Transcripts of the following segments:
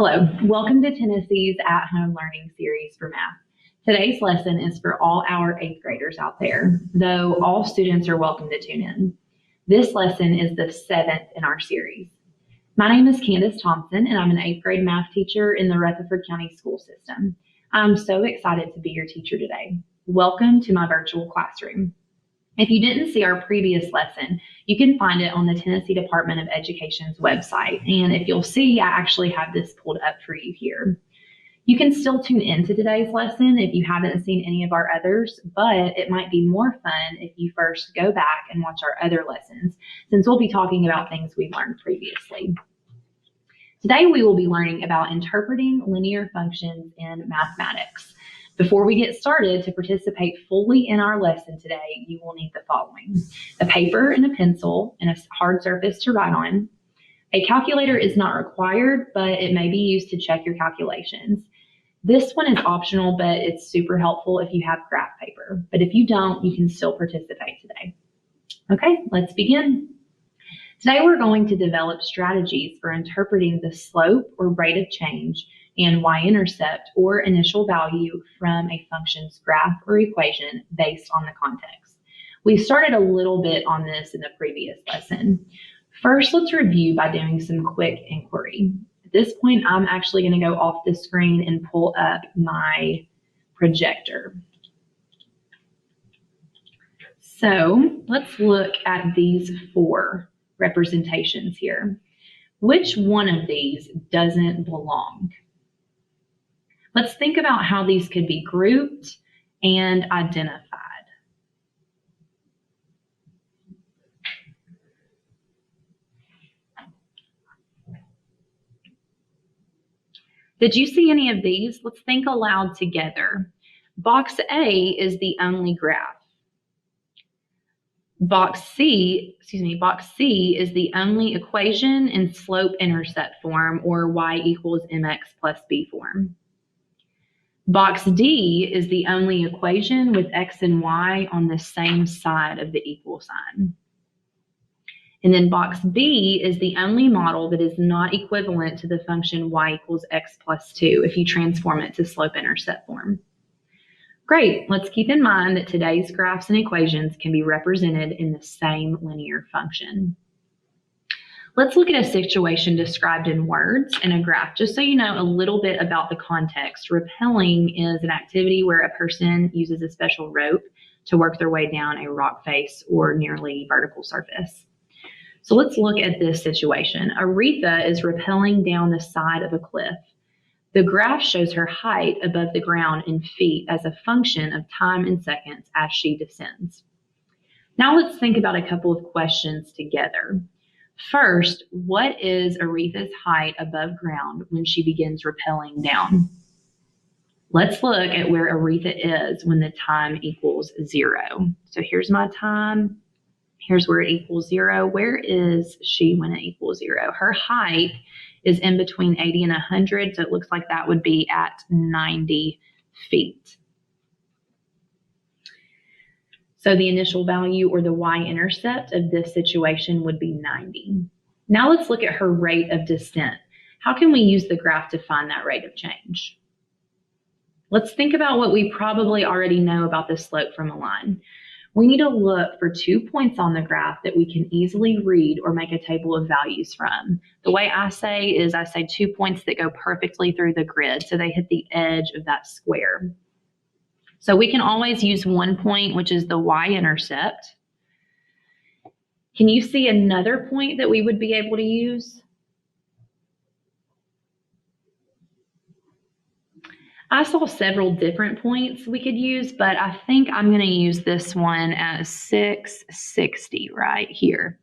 Hello, welcome to Tennessee's At Home Learning Series for Math. Today's lesson is for all our 8th graders out there, though all students are welcome to tune in. This lesson is the 7th in our series. My name is Candace Thompson, and I'm an 8th grade math teacher in the Rutherford County School System. I'm so excited to be your teacher today. Welcome to my virtual classroom. If you didn't see our previous lesson, you can find it on the Tennessee Department of Education's website. And if you'll see, I actually have this pulled up for you here. You can still tune into today's lesson if you haven't seen any of our others, but it might be more fun if you first go back and watch our other lessons, since we'll be talking about things we've learned previously. Today, we will be learning about interpreting linear functions in mathematics. Before we get started, to participate fully in our lesson today, you will need the following: a paper and a pencil and a hard surface to write on. A calculator is not required, but it may be used to check your calculations. This one is optional, but it's super helpful if you have graph paper. But if you don't, you can still participate today. Okay, let's begin. Today, we're going to develop strategies for interpreting the slope or rate of change and y-intercept or initial value from a function's graph or equation based on the context. We started a little bit on this in the previous lesson. First, let's review by doing some quick inquiry. At this point, I'm actually going to go off the screen and pull up my projector. So let's look at these 4 representations here. Which one of these doesn't belong? Let's think about how these could be grouped and identified. Did you see any of these? Let's think aloud together. Box A is the only graph. Box C is the only equation in slope-intercept form, or y equals mx plus b form. Box D is the only equation with x and y on the same side of the equal sign. And then box B is the only model that is not equivalent to the function y equals x plus 2 if you transform it to slope-intercept form. Great, let's keep in mind that today's graphs and equations can be represented in the same linear function. Let's look at a situation described in words and a graph, just so you know a little bit about the context. Rappelling is an activity where a person uses a special rope to work their way down a rock face or nearly vertical surface. So let's look at this situation. Aretha is rappelling down the side of a cliff. The graph shows her height above the ground in feet as a function of time in seconds as she descends. Now let's think about a couple of questions together. First, what is Aretha's height above ground when she begins rappelling down? Let's look at where Aretha is when the time equals 0. So here's my time. Here's where it equals 0. Where is she when it equals 0? Her height is in between 80 and 100, so it looks like that would be at 90 feet. So the initial value, or the y-intercept of this situation, would be 90. Now let's look at her rate of descent. How can we use the graph to find that rate of change? Let's think about what we probably already know about the slope from a line. We need to look for 2 points on the graph that we can easily read or make a table of values from. The way I say 2 points that go perfectly through the grid, so they hit the edge of that square. So we can always use 1 point, which is the y-intercept. Can you see another point that we would be able to use? I saw several different points we could use, but I think I'm going to use this one as 660 right here.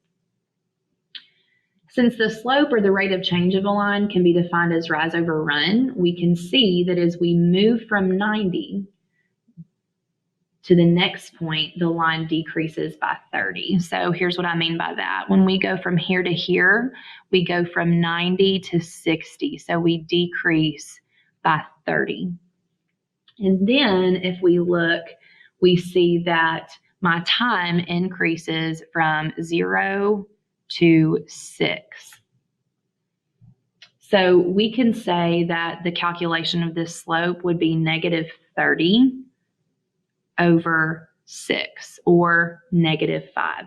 Since the slope, or the rate of change of a line, can be defined as rise over run, we can see that as we move from 90 to the next point, the line decreases by 30. So here's what I mean by that. When we go from here to here, we go from 90 to 60. So we decrease by 30. And then if we look, we see that my time increases from 0 to 6. So we can say that the calculation of this slope would be negative 30 over 6, or negative 5.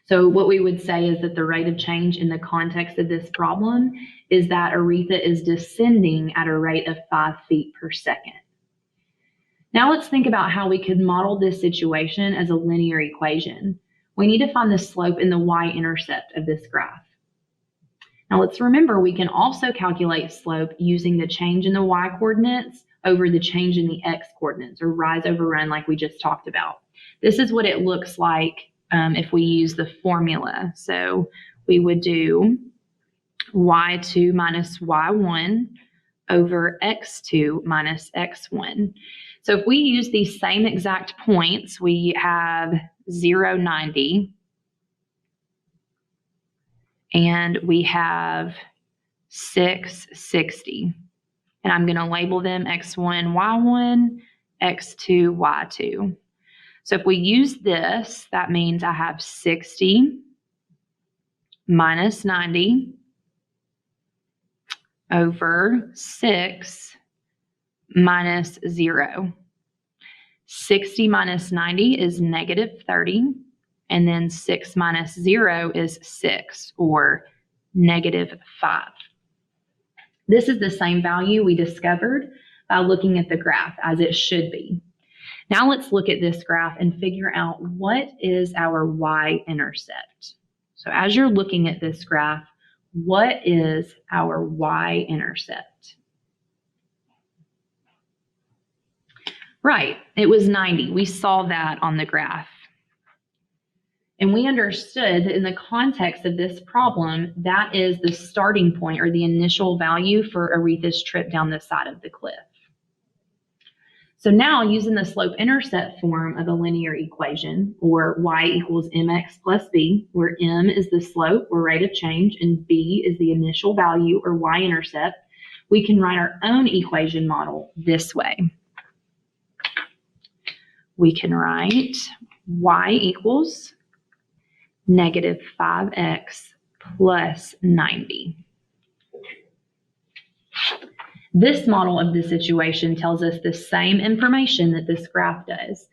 So what we would say is that the rate of change in the context of this problem is that Aretha is descending at a rate of 5 feet per second. Now let's think about how we could model this situation as a linear equation. We need to find the slope in the y-intercept of this graph. Now let's remember we can also calculate slope using the change in the y-coordinates over the change in the x-coordinates, or rise over run like we just talked about. This is what it looks like if we use the formula. So we would do y2 minus y1 over x2 minus x1. So if we use these same exact points, we have 0, 90, and we have 6, 60. And I'm going to label them x1, y1, x2, y2. So if we use this, that means I have 60 minus 90 over 6 minus 0. 60 minus 90 is negative 30, and then 6 minus 0 is 6, or negative 5. This is the same value we discovered by looking at the graph as it should be. Now let's look at this graph and figure out what is our y-intercept. So as you're looking at this graph, what is our y-intercept? Right, it was 90. We saw that on the graph. And we understood that in the context of this problem, that is the starting point, or the initial value for Aretha's trip down the side of the cliff. So now, using the slope-intercept form of a linear equation, or y equals mx plus b, where m is the slope or rate of change and b is the initial value or y-intercept, we can write our own equation model this way. We can write y equals negative 5x plus 90. This model of the situation tells us the same information that this graph does.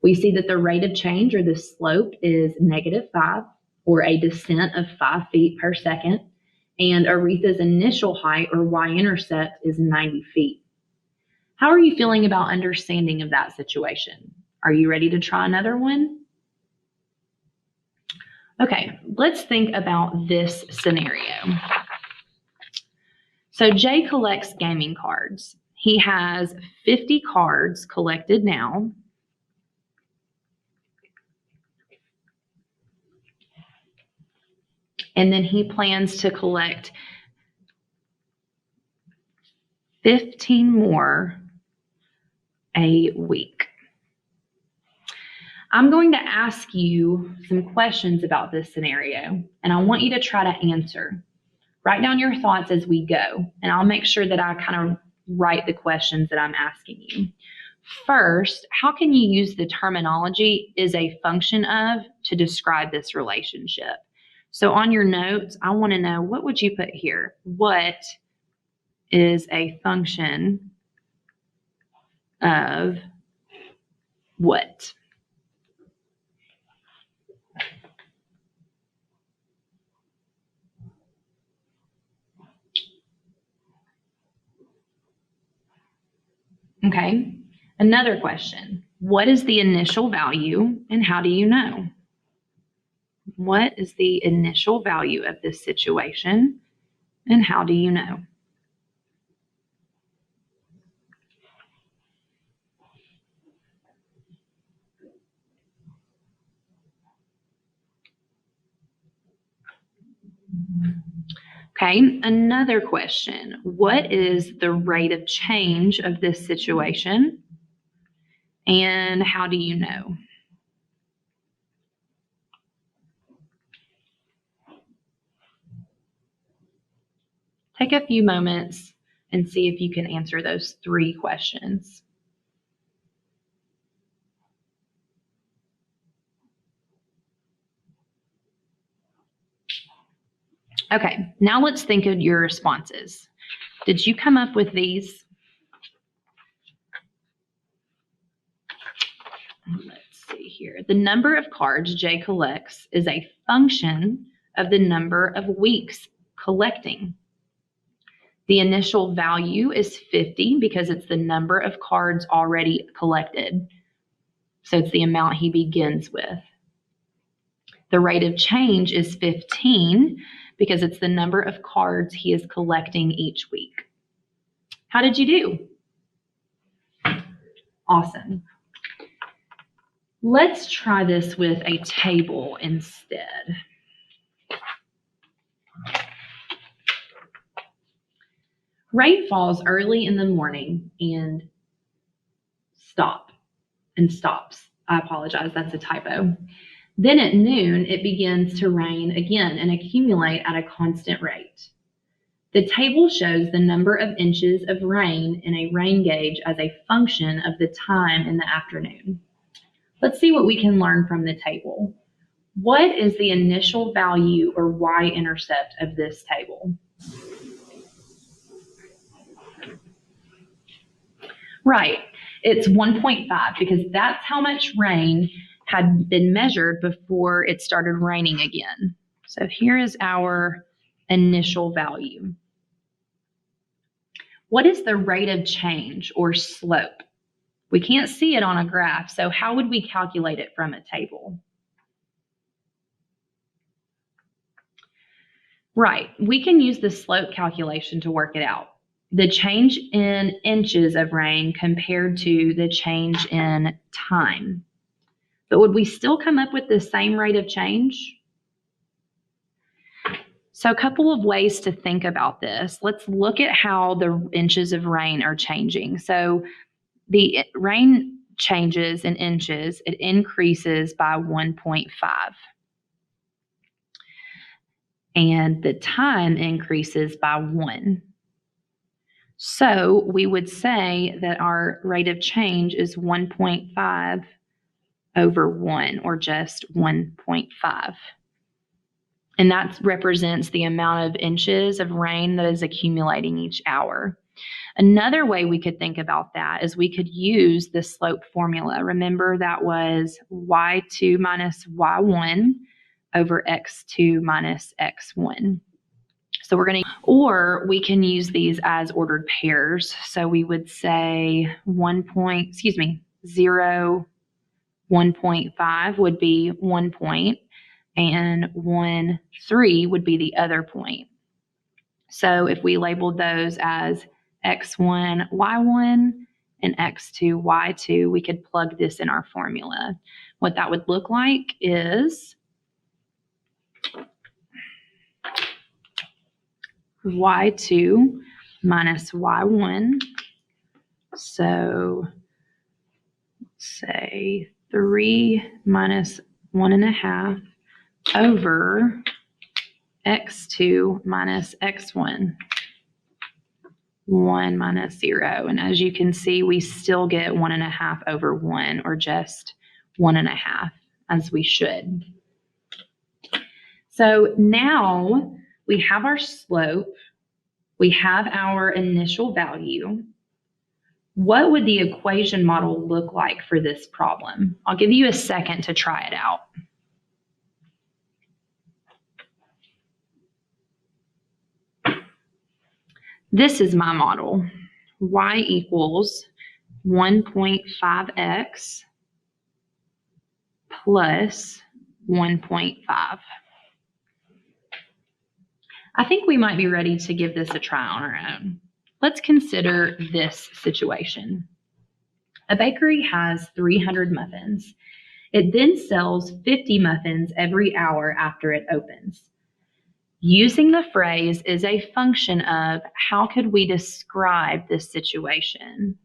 We see that the rate of change, or the slope, is negative 5, or a descent of 5 feet per second, and Aretha's initial height, or y-intercept, is 90 feet. How are you feeling about understanding of that situation? Are you ready to try another one? Okay, let's think about this scenario. So Jay collects gaming cards. He has 50 cards collected now. And then he plans to collect 15 more a week. I'm going to ask you some questions about this scenario, and I want you to try to answer. Write down your thoughts as we go, and I'll make sure that I kind of write the questions that I'm asking you. First, how can you use the terminology "is a function of" to describe this relationship? So on your notes, I want to know, what would you put here? What is a function of what? Okay, another question. What is the initial value, and how do you know? What is the initial value of this situation, and how do you know? Okay, another question. What is the rate of change of this situation, and how do you know? Take a few moments and see if you can answer those 3 questions. Okay, now let's think of your responses. Did you come up with these? Let's see here. The number of cards Jay collects is a function of the number of weeks collecting. The initial value is 50 because it's the number of cards already collected. So it's the amount he begins with. The rate of change is 15 because it's the number of cards he is collecting each week. How did you do? Awesome. Let's try this with a table instead. Rain falls early in the morning and stops. I apologize, that's a typo. Then at noon, it begins to rain again and accumulate at a constant rate. The table shows the number of inches of rain in a rain gauge as a function of the time in the afternoon. Let's see what we can learn from the table. What is the initial value or y-intercept of this table? Right, it's 1.5 because that's how much rain had been measured before it started raining again. So here is our initial value. What is the rate of change or slope? We can't see it on a graph, so how would we calculate it from a table? Right, we can use the slope calculation to work it out. The change in inches of rain compared to the change in time. But would we still come up with the same rate of change? So a couple of ways to think about this. Let's look at how the inches of rain are changing. So the rain changes in inches, it increases by 1.5. And the time increases by 1. So we would say that our rate of change is 1.5 over 1, or just 1.5. And that represents the amount of inches of rain that is accumulating each hour. Another way we could think about that is we could use the slope formula. Remember, that was y2 minus y1 over x2 minus x1. So we're going to, or we can use these as ordered pairs. So we would say 0, 1.5 would be 1 point, and 1, 3 would be the other point. So if we labeled those as x1, y1, and x2, y2, we could plug this in our formula. What that would look like is y2 minus y1. So say 3 minus 1.5 over x2 minus x1. 1 minus 0. And as you can see, we still get 1.5 over 1, or just 1.5, as we should. So now we have our slope, we have our initial value. What would the equation model look like for this problem? I'll give you a second to try it out. This is my model. Y equals 1.5x plus 1.5. I think we might be ready to give this a try on our own. Let's consider this situation. A bakery has 300 muffins. It then sells 50 muffins every hour after it opens. Using the phrase is a function of how could we describe this situation?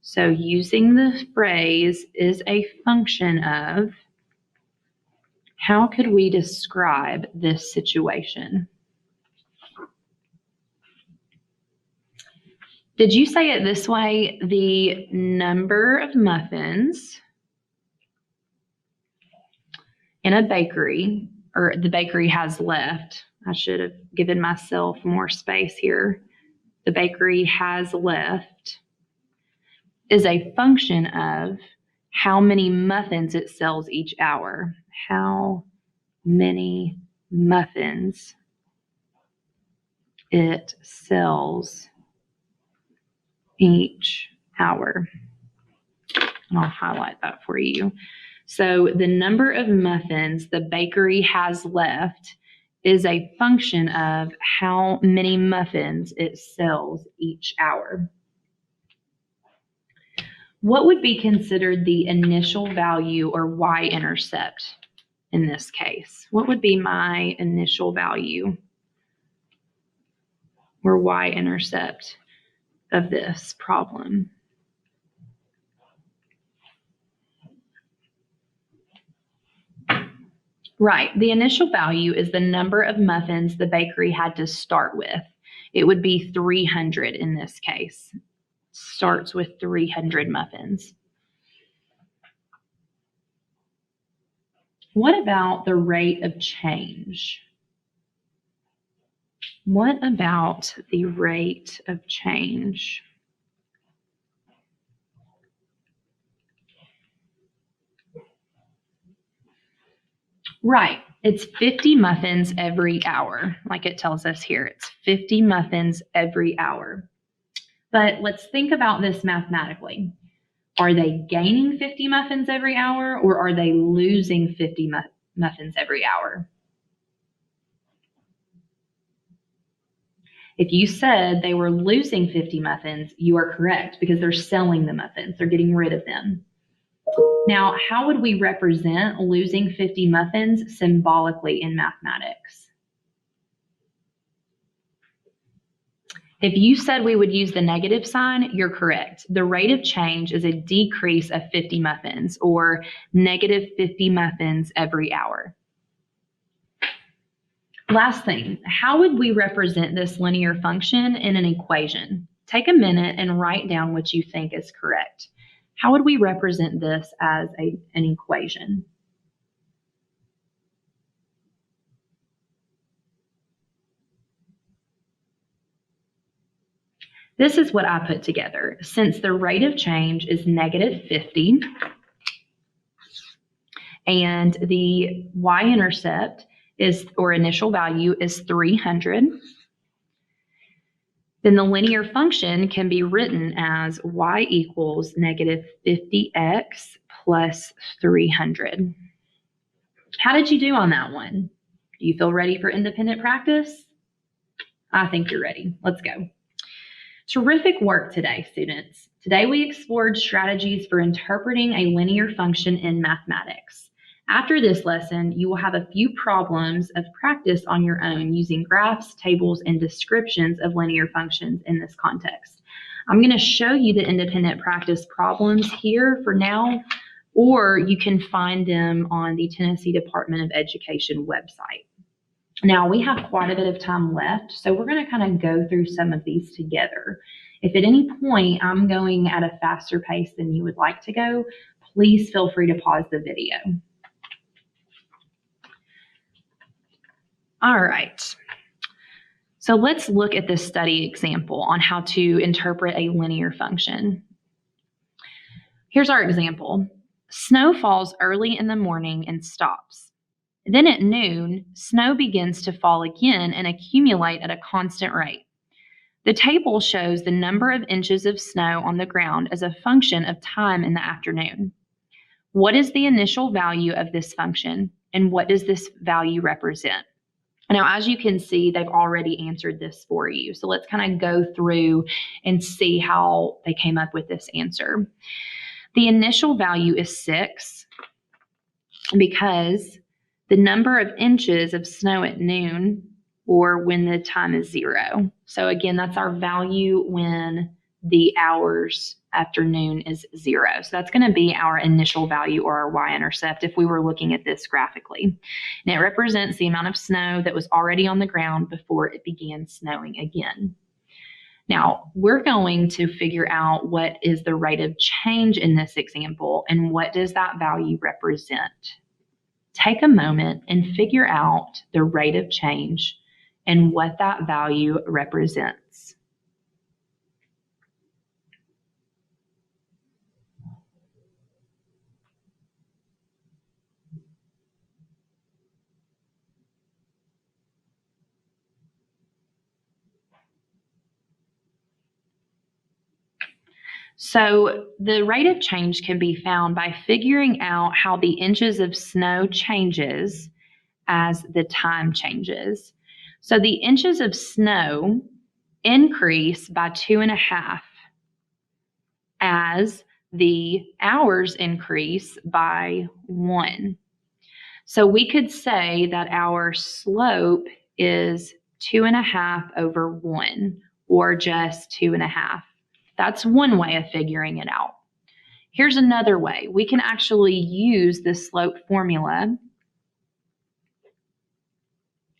So using the phrase is a function of how could we describe this situation? Did you say it this way? The number of muffins in a bakery, or the bakery has left, I should have given myself more space here. The bakery has left is a function of how many muffins it sells each hour. How many muffins it sells each hour. And I'll highlight that for you. So the number of muffins the bakery has left is a function of how many muffins it sells each hour. What would be considered the initial value or y-intercept in this case? What would be my initial value or y-intercept of this problem? Right, the initial value is the number of muffins the bakery had to start with. It would be 300 in this case. Starts with 300 muffins. What about the rate of change? What about the rate of change? Right, it's 50 muffins every hour, like it tells us here. It's 50 muffins every hour. But let's think about this mathematically. Are they gaining 50 muffins every hour, or are they losing 50 muffins every hour? If you said they were losing 50 muffins, you are correct, because they're selling the muffins. They're getting rid of them. Now, how would we represent losing 50 muffins symbolically in mathematics? If you said we would use the negative sign, you're correct. The rate of change is a decrease of 50 muffins, or negative 50 muffins every hour. Last thing, how would we represent this linear function in an equation? Take a minute and write down what you think is correct. How would we represent this as an equation? This is what I put together. Since the rate of change is negative 50 and the y-intercept is, or initial value, is 300, then the linear function can be written as y equals negative 50x plus 300. How did you do on that one? Do you feel ready for independent practice? I think you're ready. Let's go. Terrific work today, students. Today we explored strategies for interpreting a linear function in mathematics. After this lesson, you will have a few problems of practice on your own using graphs, tables, and descriptions of linear functions in this context. I'm going to show you the independent practice problems here for now, or you can find them on the Tennessee Department of Education website. Now, we have quite a bit of time left, so we're going to kind of go through some of these together. If at any point I'm going at a faster pace than you would like to go, please feel free to pause the video. All right, so let's look at this study example on how to interpret a linear function. Here's our example. Snow falls early in the morning and stops. Then at noon, snow begins to fall again and accumulate at a constant rate. The table shows the number of inches of snow on the ground as a function of time in the afternoon. What is the initial value of this function, and what does this value represent? Now, as you can see, they've already answered this for you. So let's kind of go through and see how they came up with this answer. The initial value is 6 because the number of inches of snow at noon, or when the time is 0. So again, that's our value when the hours after noon is 0. So that's going to be our initial value, or our y-intercept, if we were looking at this graphically. And it represents the amount of snow that was already on the ground before it began snowing again. Now, we're going to figure out what is the rate of change in this example, and what does that value represent. Take a moment and figure out the rate of change and what that value represents. So the rate of change can be found by figuring out how the inches of snow changes as the time changes. So the inches of snow increase by 2.5 as the hours increase by 1. So we could say that our slope is 2.5 over 1, or just 2.5. That's one way of figuring it out. Here's another way. We can actually use the slope formula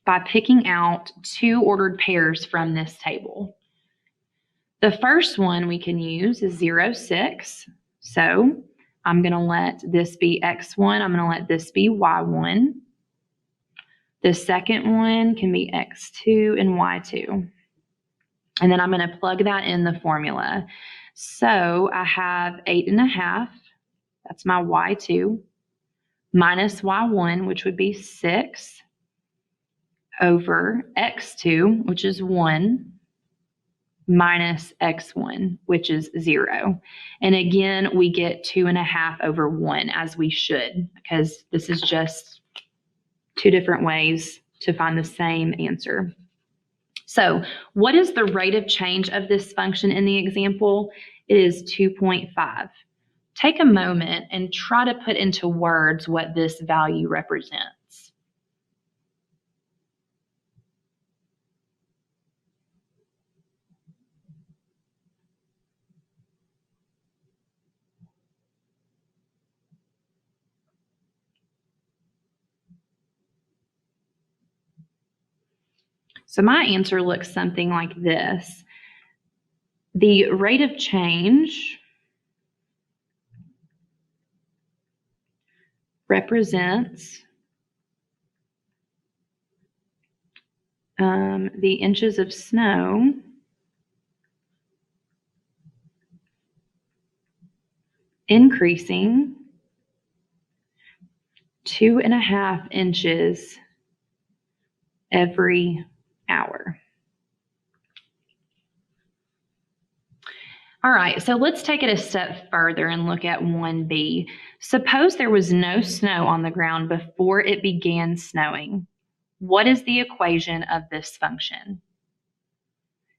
by picking out 2 ordered pairs from this table. The first one we can use is 0, 6. So I'm going to let this be x1. I'm going to let this be y1. The second one can be x2 and y2. And then I'm going to plug that in the formula. So I have 8.5, that's my y2, minus y1, which would be 6, over x2, which is 1, minus x1, which is 0. And again, we get 2.5 over 1, as we should, because this is just 2 different ways to find the same answer. So what is the rate of change of this function in the example? It is 2.5. Take a moment and try to put into words what this value represents. So my answer looks something like this. The rate of change represents the inches of snow increasing 2.5 inches every hour. All right, so let's take it a step further and look at 1b. Suppose there was no snow on the ground before it began snowing. What is the equation of this function?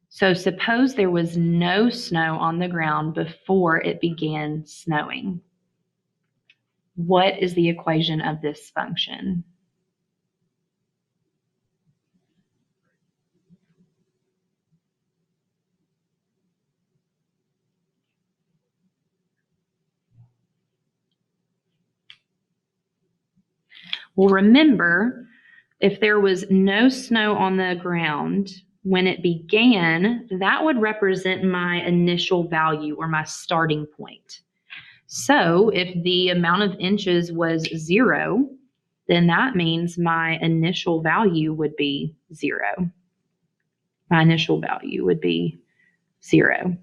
So suppose there was no snow on the ground before it began snowing. What is the equation of this function? Well, remember, if there was no snow on the ground when it began, that would represent my initial value, or my starting point. So if the amount of inches was 0, then that means my initial value would be 0. My initial value would be 0.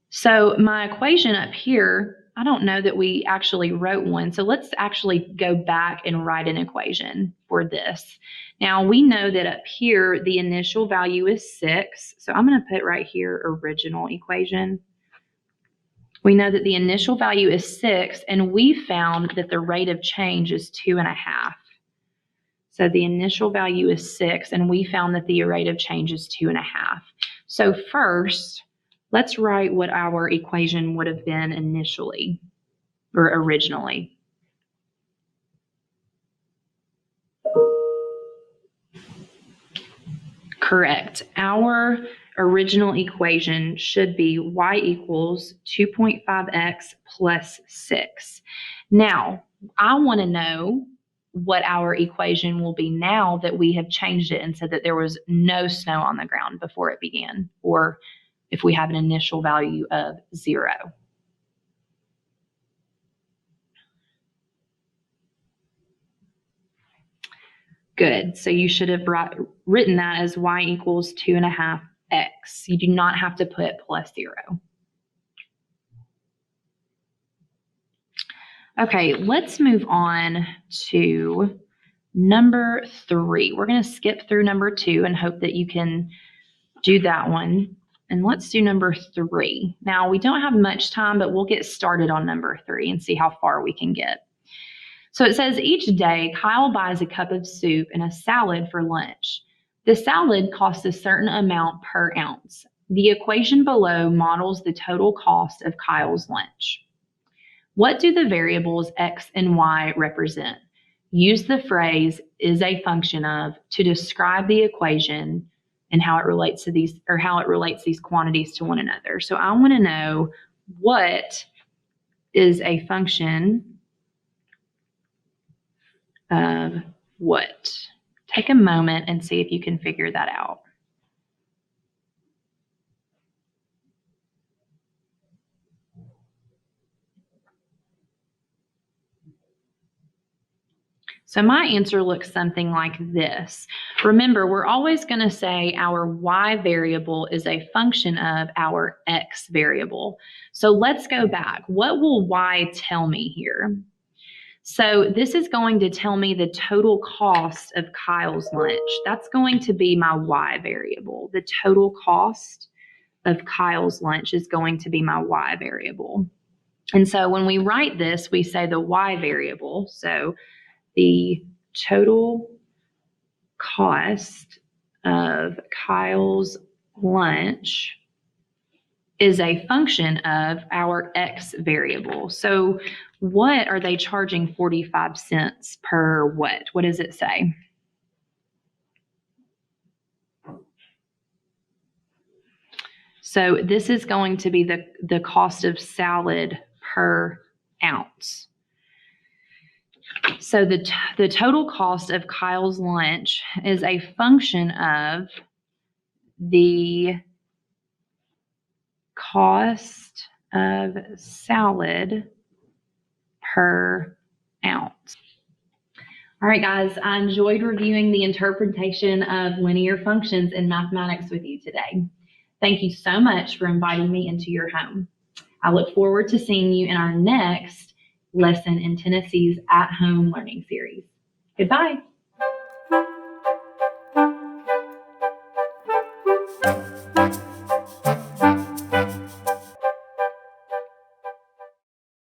So my equation up here, I don't know that we actually wrote one. So let's actually go back and write an equation for this. Now we know that up here, the initial value is 6. So I'm going to put right here original equation. We know that the initial value is 6, and we found that the rate of change is 2.5. So the initial value is 6, and we found that the rate of change is 2.5. So first, let's write what our equation would have been initially, or originally. Correct. Our original equation should be y equals 2.5x plus 6. Now, I want to know what our equation will be now that we have changed it and said that there was no snow on the ground before it began, or if we have an initial value of 0. Good. So you should have written that as y equals 2.5x. You do not have to put plus 0. Okay, let's move on to number 3. We're going to skip through number 2 and hope that you can do that one. And let's do number 3. Now, we don't have much time, but we'll get started on number 3 and see how far we can get. So it says each day, Kyle buys a cup of soup and a salad for lunch. The salad costs a certain amount per ounce. The equation below models the total cost of Kyle's lunch. What do the variables x and y represent? Use the phrase is a function of to describe the equation and how it relates to these, or how it relates these quantities to one another. So I want to know what is a function of what. Take a moment and see if you can figure that out. So my answer looks something like this. Remember, we're always going to say our y variable is a function of our x variable. So let's go back. What will y tell me here? So this is going to tell me the total cost of Kyle's lunch. That's going to be my y variable. The total cost of Kyle's lunch is going to be my y variable. And so when we write this, we say the y variable. So the total cost of Kyle's lunch is a function of our x variable. So what are they charging 45 cents per what? What does it say? So this is going to be the cost of salad per ounce. So the total cost of Kyle's lunch is a function of the cost of salad per ounce. All right, guys, I enjoyed reviewing the interpretation of linear functions in mathematics with you today. Thank you so much for inviting me into your home. I look forward to seeing you in our next lesson in Tennessee's At Home Learning Series. Goodbye.